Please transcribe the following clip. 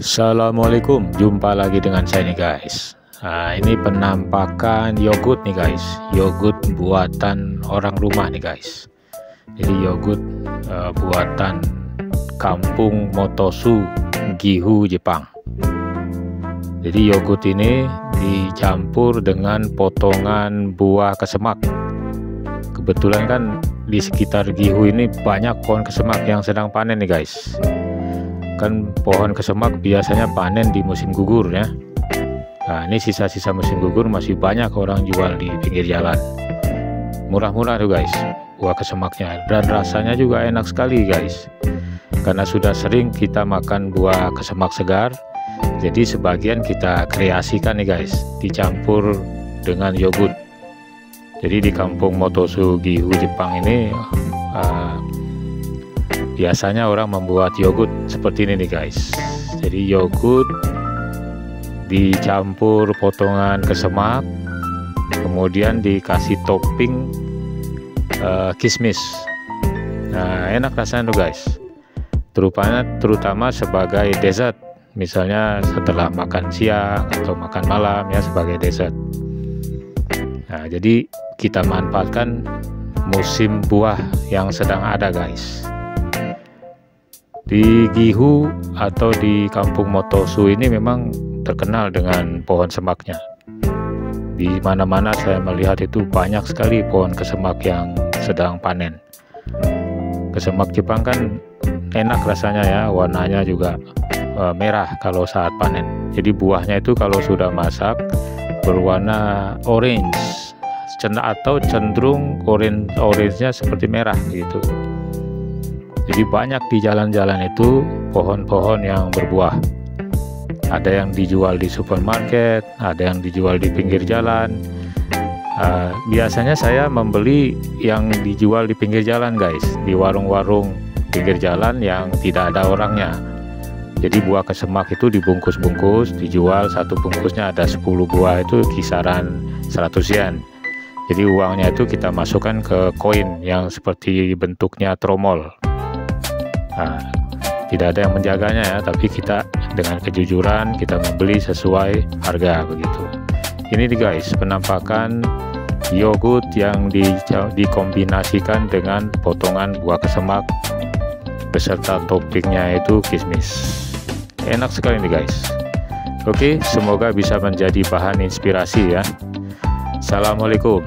Assalamualaikum, jumpa lagi dengan saya nih guys. Nah, ini penampakan yogurt nih guys, yogurt buatan orang rumah nih guys. Jadi yogurt buatan kampung Motosu, Gifu, Jepang. Jadi yogurt ini dicampur dengan potongan buah kesemak. Kebetulan kan di sekitar Gifu ini banyak pohon kesemak yang sedang panen nih guys. Kan pohon kesemak biasanya panen di musim gugur ya. Nah, ini sisa-sisa musim gugur masih banyak orang jual di pinggir jalan. Murah-murah tuh guys buah kesemaknya, dan rasanya juga enak sekali guys. Karena sudah sering kita makan buah kesemak segar, jadi sebagian kita kreasikan nih guys, dicampur dengan yogurt. Jadi di kampung Motosu, Gifu, Jepang ini biasanya orang membuat yogurt seperti ini nih guys. Jadi yogurt dicampur potongan kesemak, kemudian dikasih topping kismis. Nah, enak rasanya tuh guys, terutama sebagai dessert, misalnya setelah makan siang atau makan malam ya, sebagai dessert. Nah, jadi kita manfaatkan musim buah yang sedang ada guys. Di Gifu atau di kampung Motosu ini memang terkenal dengan pohon semaknya. Di mana-mana saya melihat itu banyak sekali pohon kesemak yang sedang panen. Kesemak Jepang kan enak rasanya ya, warnanya juga merah kalau saat panen. Jadi buahnya itu kalau sudah masak berwarna orange atau cenderung orange-nya seperti merah gitu. Jadi banyak di jalan-jalan itu pohon-pohon yang berbuah. Ada yang dijual di supermarket, ada yang dijual di pinggir jalan. Biasanya saya membeli yang dijual di pinggir jalan guys, di warung-warung pinggir jalan yang tidak ada orangnya. Jadi buah kesemak itu dibungkus-bungkus, dijual, satu bungkusnya ada 10 buah, itu kisaran 100 yen. Jadi uangnya itu kita masukkan ke koin yang seperti bentuknya tromol. Nah, tidak ada yang menjaganya ya, tapi kita dengan kejujuran kita membeli sesuai harga begitu. Ini nih guys, penampakan yogurt yang dikombinasikan dengan potongan buah kesemak beserta toppingnya itu kismis. Enak sekali nih guys. Oke, semoga bisa menjadi bahan inspirasi ya. Assalamualaikum.